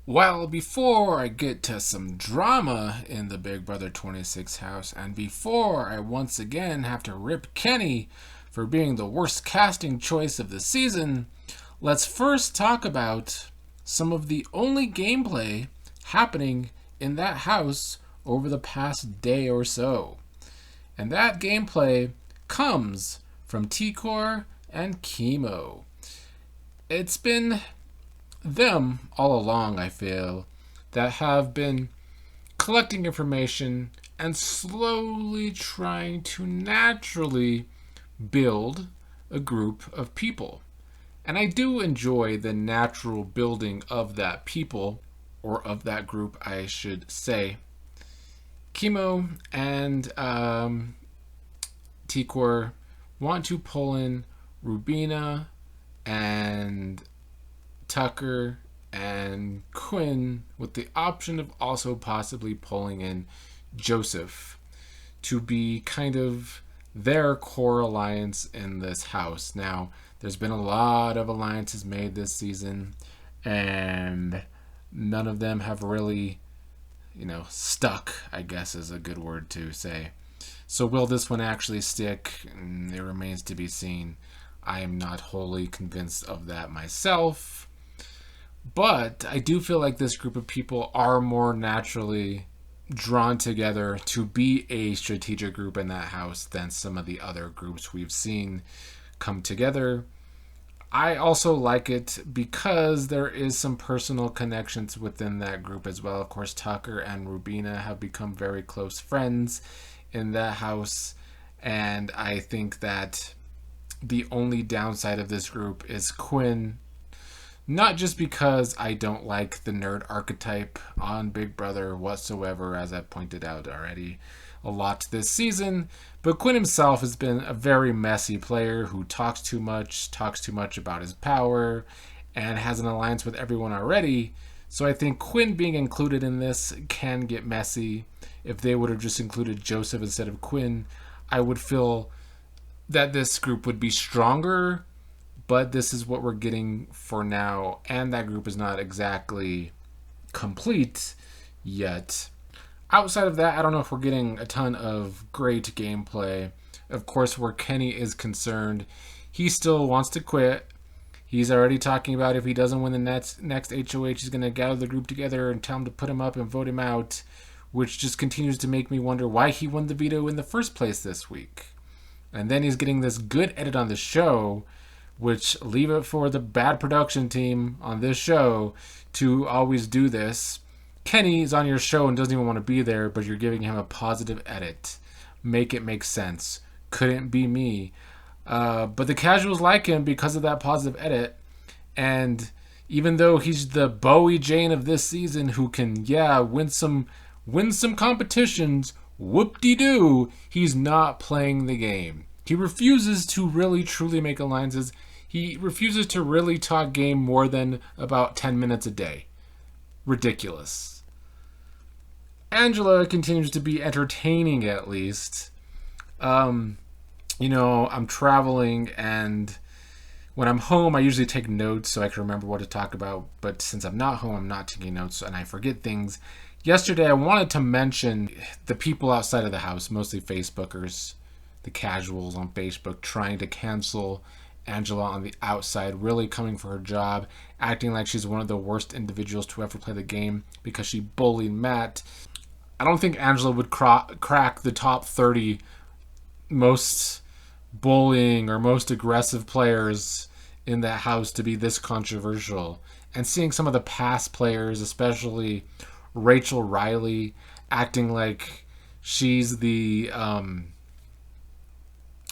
Well, before I get to some drama in the Big Brother 26 house, and before I once again have to rip Kenny for being the worst casting choice of the season, let's first talk about some of the only gameplay happening in that house over the past day or so. And that gameplay comes from T-Core and Chemo. It's been them all along, I feel, that have been collecting information and slowly trying to naturally build a group of people. And I do enjoy the natural building of that people, or of that group, I should say. Chemo and T-Core want to pull in Rubina and Tucker and Quinn, with the option of also possibly pulling in Joseph to be kind of their core alliance in this house. Now, there's been a lot of alliances made this season, and none of them have really, stuck, I guess is a good word to say. So will this one actually stick? It remains to be seen. I am not wholly convinced of that myself. But I do feel like this group of people are more naturally drawn together to be a strategic group in that house than some of the other groups we've seen come together. I also like it because there is some personal connections within that group as well. Of course, Tucker and Rubina have become very close friends in that house. And I think that the only downside of this group is Quinn. Not just because I don't like the nerd archetype on Big Brother whatsoever, as I've pointed out already a lot this season, but Quinn himself has been a very messy player who talks too much about his power, and has an alliance with everyone already. So I think Quinn being included in this can get messy. If they would have just included Joseph instead of Quinn, I would feel that this group would be stronger. But this is what we're getting for now, and that group is not exactly complete yet. Outside of that, I don't know if we're getting a ton of great gameplay. Of course, where Kenny is concerned, he still wants to quit. He's already talking about if he doesn't win the next HOH, he's going to gather the group together and tell him to put him up and vote him out, which just continues to make me wonder why he won the veto in the first place this week. And then he's getting this good edit on the show, which leave it for the bad production team on this show to always do this. Kenny's on your show and doesn't even want to be there, but you're giving him a positive edit. Make it make sense. Couldn't be me. But the casuals like him because of that positive edit. And even though he's the Bowie Jane of this season who can, win some competitions, whoop-de-doo, he's not playing the game. He refuses to really truly make alliances. He refuses to really talk game more than about 10 minutes a day. Ridiculous. Angela continues to be entertaining, at least. I'm traveling, and when I'm home, I usually take notes so I can remember what to talk about. But since I'm not home, I'm not taking notes, and I forget things. Yesterday, I wanted to mention the people outside of the house, mostly Facebookers, the casuals on Facebook, trying to cancel Angela on the outside, really coming for her job, acting like she's one of the worst individuals to ever play the game because she bullied Matt. I don't think Angela would crack the top 30 most bullying or most aggressive players in that house to be this controversial. And seeing some of the past players, especially Rachel Riley, acting like she's the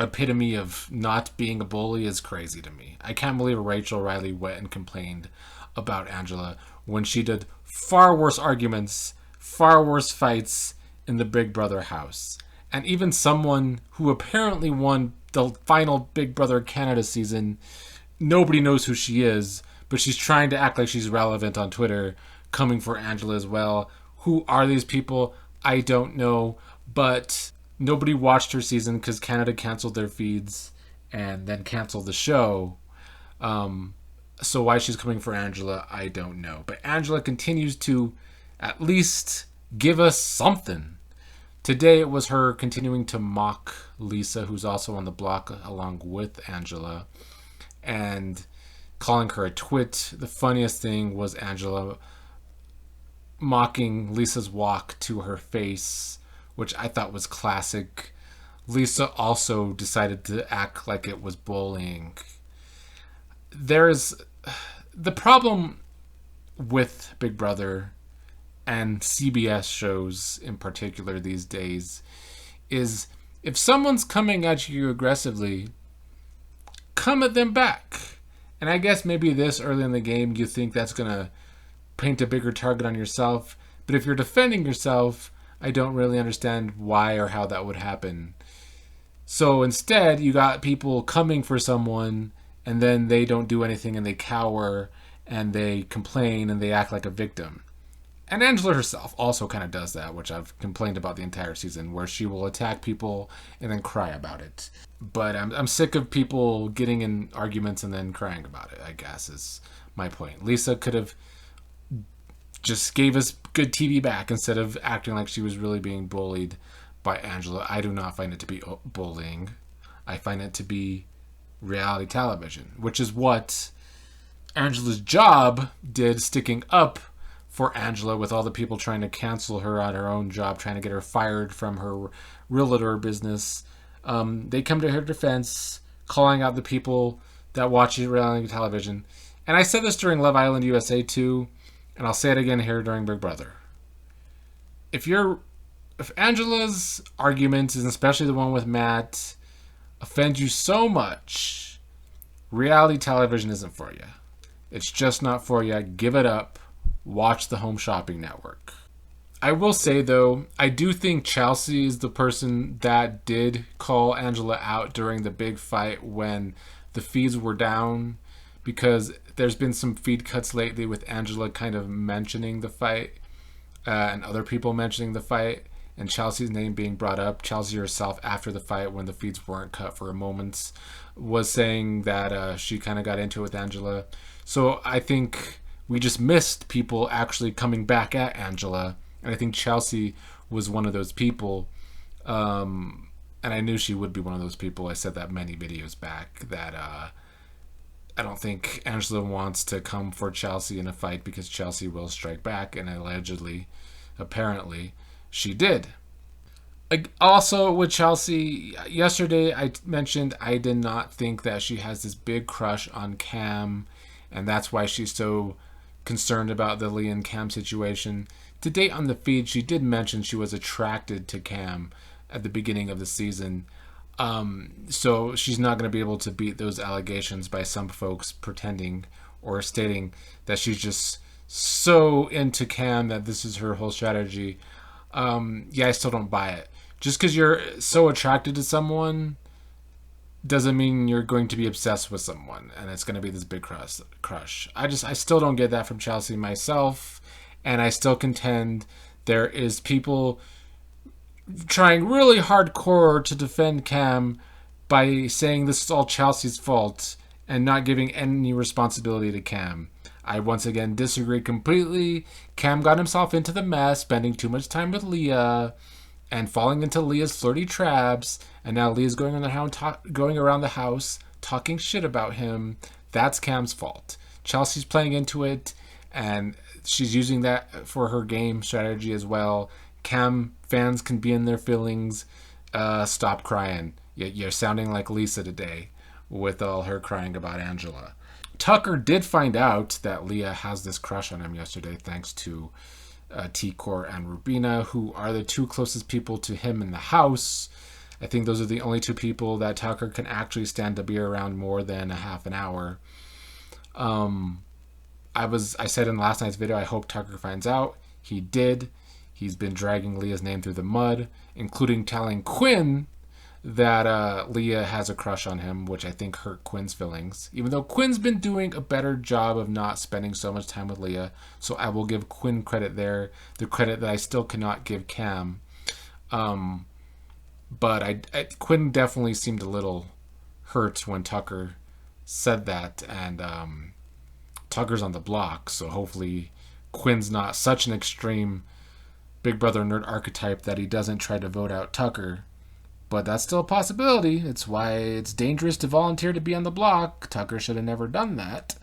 epitome of not being a bully is crazy to me. I can't believe Rachel Riley went and complained about Angela when she did far worse arguments, far worse fights in the Big Brother house. And even someone who apparently won the final Big Brother Canada season, nobody knows who she is, but she's trying to act like she's relevant on Twitter, coming for Angela as well. Who are these people? I don't know, but nobody watched her season because Canada canceled their feeds and then canceled the show. So why she's coming for Angela, I don't know. But Angela continues to at least give us something. Today it was her continuing to mock Lisa, who's also on the block along with Angela, and calling her a twit. The funniest thing was Angela mocking Lisa's walk to her face, which I thought was classic. Lisa also decided to act like it was bullying. There's the problem with Big Brother and CBS shows in particular these days is if someone's coming at you aggressively, come at them back. And I guess maybe this early in the game you think that's going to paint a bigger target on yourself. But if you're defending yourself, I don't really understand why or how that would happen. So instead, you got people coming for someone and then they don't do anything and they cower and they complain and they act like a victim. And Angela herself also kind of does that, which I've complained about the entire season, where she will attack people and then cry about it. But I'm sick of people getting in arguments and then crying about it, I guess, is my point. Lisa could have just gave us good TV back instead of acting like she was really being bullied by Angela. I do not find it to be bullying. I find it to be reality television, which is what Angela's job did, sticking up for Angela with all the people trying to cancel her on her own job, trying to get her fired from her realtor business. They come to her defense, calling out the people that watch reality television. And I said this during Love Island USA too, and I'll say it again here during Big Brother. If Angela's arguments, and especially the one with Matt, offend you so much, reality television isn't for you. It's just not for you. Give it up. Watch the Home Shopping Network. I will say, though, I do think Chelsea is the person that did call Angela out during the big fight when the feeds were down, because there's been some feed cuts lately with Angela kind of mentioning the fight and other people mentioning the fight and Chelsea's name being brought up. Chelsea herself, after the fight, when the feeds weren't cut for a moment, was saying that she kind of got into it with Angela. So I think we just missed people actually coming back at Angela. And I think Chelsea was one of those people. And I knew she would be one of those people. I said that many videos back, that I don't think Angela wants to come for Chelsea in a fight because Chelsea will strike back. And apparently, she did. Also with Chelsea, yesterday I mentioned I did not think that she has this big crush on Cam. And that's why she's so concerned about the Leah and Cam situation. Today on the feed, she did mention she was attracted to Cam at the beginning of the season. So she's not going to be able to beat those allegations by some folks pretending or stating that she's just so into Cam that this is her whole strategy. I still don't buy it. Just because you're so attracted to someone doesn't mean you're going to be obsessed with someone and it's going to be this big crush. I still don't get that from Chelsea myself, and I still contend there is people trying really hardcore to defend Cam by saying this is all Chelsea's fault and not giving any responsibility to Cam. I once again disagree completely. Cam got himself into the mess, spending too much time with Leah and falling into Leah's flirty traps, and now Leah's going around the house talking shit about him. That's Cam's fault. Chelsea's playing into it, and she's using that for her game strategy as well. Cam fans can be in their feelings. Stop crying. You're sounding like Lisa today with all her crying about Angela. Tucker did find out that Leah has this crush on him yesterday, thanks to T-Core and Rubina, who are the two closest people to him in the house. I think those are the only two people that Tucker can actually stand to be around more than a half an hour. I said in last night's video, I hope Tucker finds out. He did. He's been dragging Leah's name through the mud, including telling Quinn that Leah has a crush on him, which I think hurt Quinn's feelings. Even though Quinn's been doing a better job of not spending so much time with Leah, so I will give Quinn credit there, the credit that I still cannot give Cam. But Quinn definitely seemed a little hurt when Tucker said that, and Tucker's on the block, so hopefully Quinn's not such an extreme Big Brother nerd archetype that he doesn't try to vote out Tucker. But that's still a possibility. It's why it's dangerous to volunteer to be on the block. Tucker should have never done that.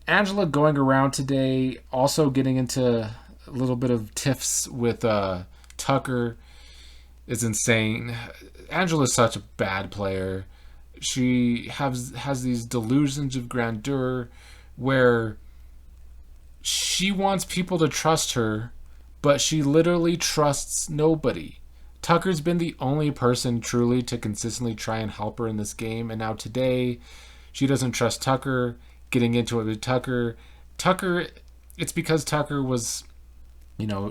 Angela going around today, also getting into a little bit of tiffs with Tucker, is insane. Angela's such a bad player. She has these delusions of grandeur where she wants people to trust her, but she literally trusts nobody. Tucker's been the only person truly to consistently try and help her in this game, and now today she doesn't trust Tucker, getting into it with Tucker. It's because Tucker was,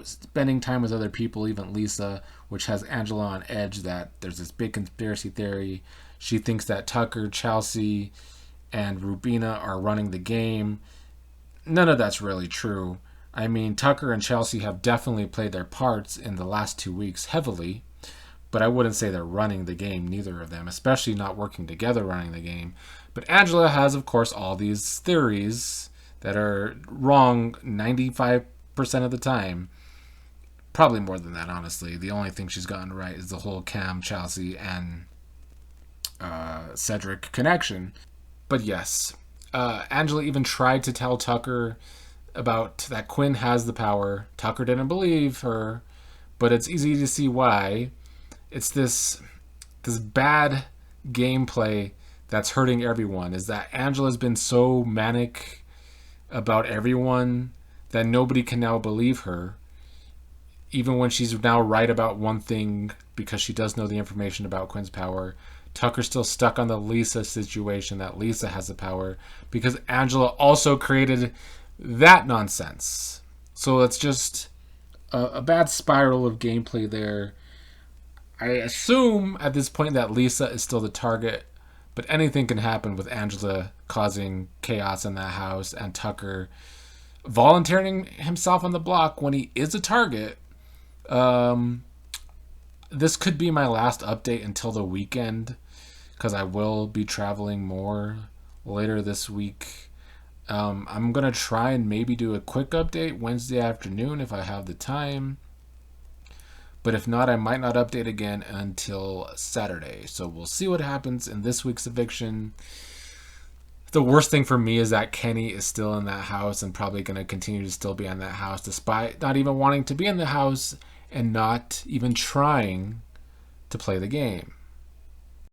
spending time with other people, even Lisa, which has Angela on edge, that there's this big conspiracy theory. She thinks that Tucker, Chelsea, and Rubina are running the game. None of that's really true. I mean, Tucker and Chelsea have definitely played their parts in the last 2 weeks heavily, but I wouldn't say they're running the game, neither of them, especially not working together running the game. But Angela has, of course, all these theories that are wrong 95% of the time. Probably more than that, honestly. The only thing she's gotten right is the whole Cam, Chelsea, and Cedric connection. But yes, Angela even tried to tell Tucker about that Quinn has the power. Tucker didn't believe her, but it's easy to see why. It's this bad gameplay that's hurting everyone, is that Angela's been so manic about everyone that nobody can now believe her, even when she's now right about one thing because she does know the information about Quinn's power. Tucker's still stuck on the Lisa situation, that Lisa has the power, because Angela also created that nonsense. So it's just a bad spiral of gameplay there. I assume at this point that Lisa is still the target, but anything can happen with Angela causing chaos in that house and Tucker volunteering himself on the block when he is a target. This could be my last update until the weekend, because I will be traveling more later this week. I'm going to try and maybe do a quick update Wednesday afternoon if I have the time. But if not, I might not update again until Saturday. So we'll see what happens in this week's eviction. The worst thing for me is that Kenny is still in that house and probably going to continue to still be in that house despite not even wanting to be in the house and not even trying to play the game.